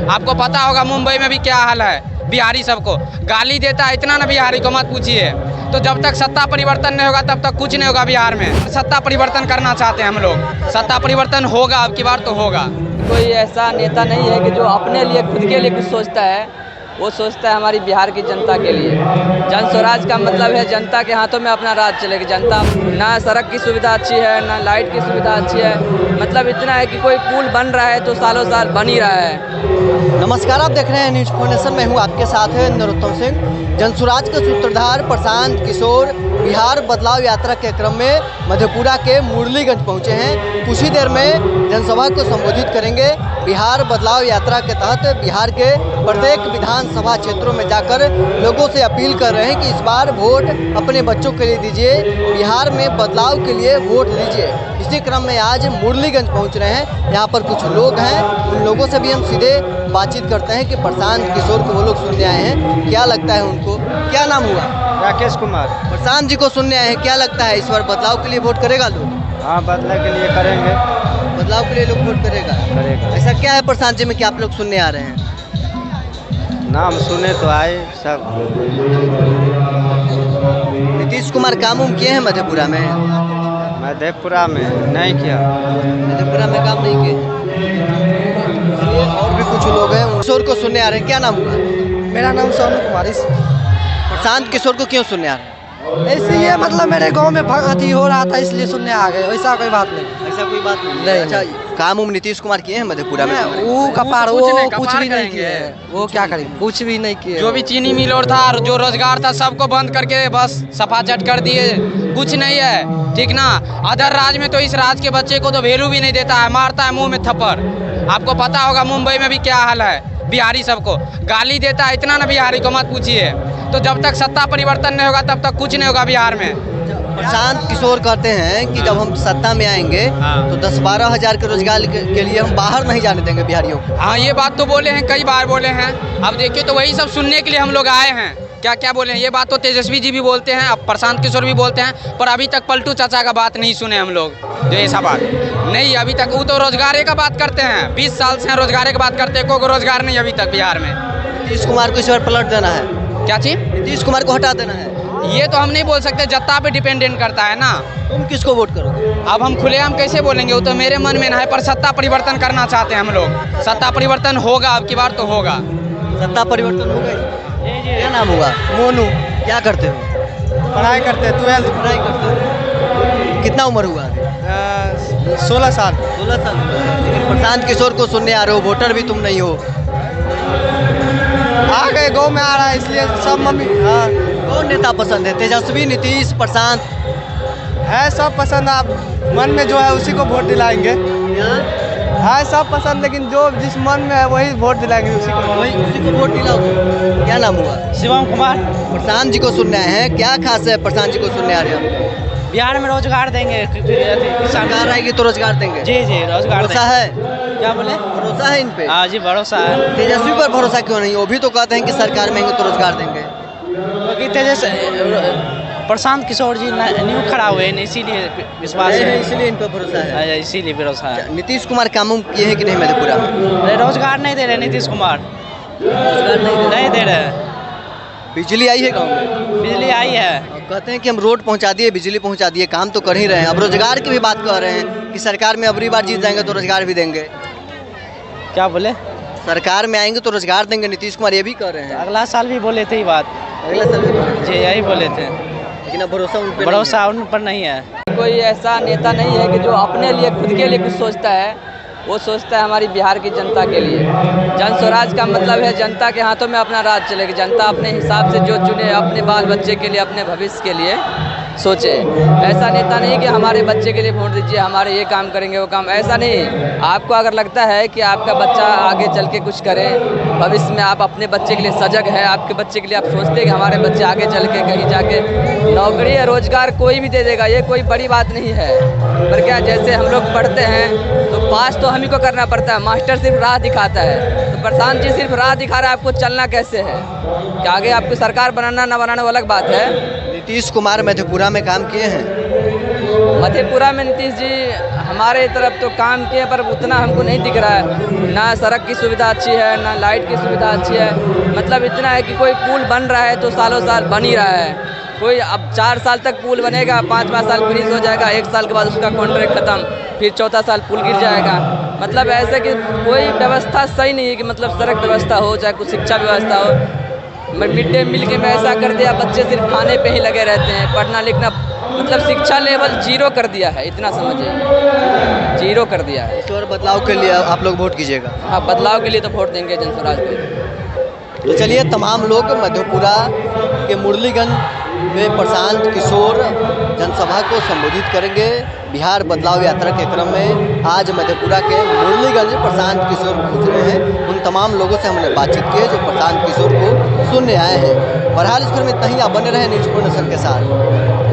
आपको पता होगा मुंबई में भी क्या हाल है, बिहारी सबको गाली देता है इतना ना, बिहारी को मत पूछिए। तो जब तक सत्ता परिवर्तन नहीं होगा तब तक कुछ नहीं होगा बिहार में। सत्ता परिवर्तन करना चाहते हैं हम लोग, सत्ता परिवर्तन होगा, अब की बार तो होगा। कोई ऐसा नेता नहीं है कि जो अपने लिए खुद के लिए कुछ सोचता है, वो सोचता है हमारी बिहार की जनता के लिए। जन स्वराज का मतलब है जनता के हाथों में अपना राज चलेगी। जनता ना सड़क की सुविधा अच्छी है, ना लाइट की सुविधा अच्छी है, मतलब इतना है कि कोई पुल बन रहा है तो सालों साल बन ही रहा है। नमस्कार, आप देख रहे हैं न्यूज फाउंडेशन। मैं हूं आपके साथ है नरोत्तम सिंह। जनसुराज के सूत्रधार प्रशांत किशोर बिहार बदलाव यात्रा के क्रम में मधेपुरा के मुरलीगंज पहुंचे हैं। कुछ ही देर में जनसभा को संबोधित करेंगे। बिहार बदलाव यात्रा के तहत बिहार के प्रत्येक विधानसभा क्षेत्रों में जाकर लोगों से अपील कर रहे हैं कि इस बार वोट अपने बच्चों के लिए दीजिए, बिहार में बदलाव के लिए वोट दीजिए। इसी क्रम में आज मुरलीगंज पहुंच रहे हैं। यहाँ पर कुछ लोग हैं, उन लोगों से भी हम सीधे बातचीत करते हैं कि प्रशांत किशोर को वो लोग सुनने आए हैं, क्या लगता है उनको। क्या नाम हुआ? राकेश कुमार। प्रशांत जी को सुनने आए हैं, क्या लगता है इस बार बदलाव के लिए वोट करेगा लोग? हाँ, बदलाव के लिए करेंगे। बदलाव के लिए लोग वोट करेगा। ऐसा क्या है प्रशांत जी में कि आप लोग सुनने आ रहे हैं? नाम सुने तो आए सब। नीतीश कुमार काम उम किए हैं मधेपुरा में? मधेपुरा में नहीं किया। मधेपुरा में काम नहीं किए। और भी कुछ लोग हैं, किशोर को सुनने आ रहे हैं। क्या नाम हुआ? मेरा नाम सोनू कुमार। प्रशांत किशोर को क्यों सुनने आ रहे हैं? इसलिए मतलब मेरे गांव में अथी हो रहा था इसलिए सुनने आ गए, वैसा कोई बात नहीं। ऐसा कोई बात नहीं। नहीं। अच्छा, काम उम नीतीश कुमार किए हैं मधेपुरा में? वो कपार वो कुछ भी नहीं करेंगे। किए, वो क्या करेंगे, कुछ भी नहीं किए। जो भी चीनी मिल और था, जो रोजगार था, सबको बंद करके बस सफाचट कर दिए। कुछ नहीं है, ठीक ना। अदर राज्य में तो इस राज्य के बच्चे को तो वैल्यू भी नहीं देता है, मारता है मुंह में थप्पड़। आपको पता होगा मुंबई में भी क्या हाल है, बिहारी सबको गाली देता है इतना ना, बिहारी को मत पूछिए। तो जब तक सत्ता परिवर्तन नहीं होगा तब तक कुछ नहीं होगा बिहार में। प्रशांत किशोर कहते हैं कि जब हम सत्ता में आएंगे तो 10-12 हज़ार के रोजगार के लिए हम बाहर नहीं जाने देंगे बिहारियों को। हाँ, ये बात तो बोले हैं, कई बार बोले हैं। अब देखिए तो वही सब सुनने के लिए हम लोग आए हैं। क्या क्या बोले हैं, ये बात तो तेजस्वी जी भी बोलते हैं, अब प्रशांत किशोर भी बोलते हैं, पर अभी तक पलटू चाचा का बात नहीं सुने हम लोग। जो ऐसा बात नहीं, अभी तक वो तो रोजगार का बात करते हैं, 20 साल से रोजगार की बात करते हैं, कोई रोजगार नहीं अभी तक बिहार में। नीतीश कुमार को इस बार पलट देना है। क्या चीज? नीतीश कुमार को हटा देना है। ये तो हम नहीं बोल सकते, जनता पे डिपेंडेंट करता है ना। तुम किसको वोट करोगे? अब हम खुलेआम कैसे बोलेंगे, वो तो मेरे मन में ना है, पर सत्ता परिवर्तन करना चाहते हैं हम लोग। सत्ता परिवर्तन होगा, अब की बार तो होगा। सत्ता परिवर्तन हो गई। क्या नाम हुआ? मोनू। क्या करते हो? पढ़ाई करते, 12th। पढ़ाई करते हो। कितना उम्र हुआ? 16 साल। 16 साल। लेकिन प्रशांत किशोर को सुनने आ रहे हो, वोटर भी तुम नहीं हो। आ गए, गाँव में आ रहा है इसलिए सब मम्मी। हाँ, कौन नेता पसंद है? तेजस्वी, नीतीश, प्रशांत? है सब पसंद। आप मन में जो है उसी को वोट दिलाएंगे। है सब पसंद, लेकिन जो जिस मन में है वही वोट दिलाएंगे, उसी को वोट दिलाओ। क्या नाम हुआ? शिवम कुमार। प्रशांत जी को सुनने आए हैं, क्या खास है प्रशांत जी को सुनने आ रहे हैं? बिहार में रोजगार देंगे, सरकार आएगी तो रोजगार देंगे। जी रोजगार भरोसा है? क्या बोले? भरोसा है इन पे? हाँ जी, भरोसा है। तेजस्वी पर भरोसा क्यों नहीं? वो भी तो कहते हैं कि सरकार में आएंगे तो रोजगार देंगे। क्योंकि प्रशांत किशोर जी न्यू खड़ा हुए हैं, इसीलिए विश्वास है, इसलिए इन पर भरोसा है। इसीलिए भरोसा है। नीतीश कुमार काम किए हैं कि नहीं मधेपुरा में? रोजगार नहीं दे रहे नीतीश कुमार, रोजगार नहीं दे रहे। बिजली आई है गाँव में? बिजली आई है। कहते हैं कि हम रोड पहुंचा दिए, बिजली पहुंचा दिए, काम तो कर ही रहे हैं। अब रोजगार की भी बात कर रहे हैं कि सरकार में अगली बार जीत जाएंगे तो रोजगार भी देंगे। क्या बोले? सरकार में आएंगे तो रोजगार देंगे, नीतीश कुमार ये भी कर रहे हैं। अगला साल भी बोले थे ये बात। अगला साल भी बोले थे। जी यही बोले थे, लेकिन अब भरोसा उन पे भरोसा उन पर नहीं है। कोई ऐसा नेता नहीं है कि जो अपने लिए खुद के लिए कुछ सोचता है, वो सोचता है हमारी बिहार की जनता के लिए। जन स्वराज का मतलब है जनता के हाथों में अपना राज चलेगी। जनता अपने हिसाब से जो चुने, अपने बाल बच्चे के लिए, अपने भविष्य के लिए सोचे। ऐसा नेता नहीं कि हमारे बच्चे के लिए वोट दीजिए, हमारे ये काम करेंगे वो काम, ऐसा नहीं। आपको अगर लगता है कि आपका बच्चा आगे चल के कुछ करे, भविष्य में आप अपने बच्चे के लिए सजग है, आपके बच्चे के लिए आप सोचते हैं कि हमारे बच्चे आगे चल के कहीं जाके नौकरी या रोजगार कोई भी दे देगा, ये कोई बड़ी बात नहीं है। पर क्या, जैसे हम लोग पढ़ते हैं तो पास तो हम ही को करना पड़ता है, मास्टर सिर्फ राह दिखाता है। तो प्रशांत जी सिर्फ राह दिखा रहा है आपको चलना कैसे है। कि आगे आपको सरकार बनाना ना बनाना वो अलग बात है। नीतीश कुमार मधेपुरा में काम किए हैं? मधेपुरा में नीतीश जी हमारे तरफ तो काम किए पर उतना हमको नहीं दिख रहा है। ना सड़क की सुविधा अच्छी है, ना लाइट की सुविधा अच्छी है। मतलब इतना है कि कोई पुल बन रहा है तो सालों साल बन ही रहा है। कोई अब 4 साल तक पुल बनेगा, 5-5 साल फ्रीज हो जाएगा, 1 साल के बाद उसका कॉन्ट्रैक्ट खत्म, फिर चौथा साल पुल गिर जाएगा। मतलब ऐसे कि कोई व्यवस्था सही नहीं है कि मतलब सड़क व्यवस्था हो, चाहे कुछ शिक्षा व्यवस्था हो। मिड डे मील के में ऐसा कर दिया, बच्चे सिर्फ खाने पे ही लगे रहते हैं, पढ़ना लिखना मतलब शिक्षा लेवल 0 कर दिया है, इतना समझिए 0 कर दिया है। इस बार बदलाव के लिए आप लोग वोट कीजिएगा। हाँ, बदलाव के लिए तो वोट देंगे जनस्वराज को। तो चलिए, तमाम लोग मधेपुरा के मुरलीगंज में प्रशांत किशोर जनसभा को संबोधित करेंगे। बिहार बदलाव यात्रा के क्रम में आज मधेपुरा के मुरलीगंज प्रशांत किशोर पहुँच रहे हैं। उन तमाम लोगों से हमने बातचीत की है जो प्रशांत किशोर को सुनने आए हैं। बहरहाल इस क्रम में इतना ही। आप बने रहे न्यूज़ 4 नेशन के साथ।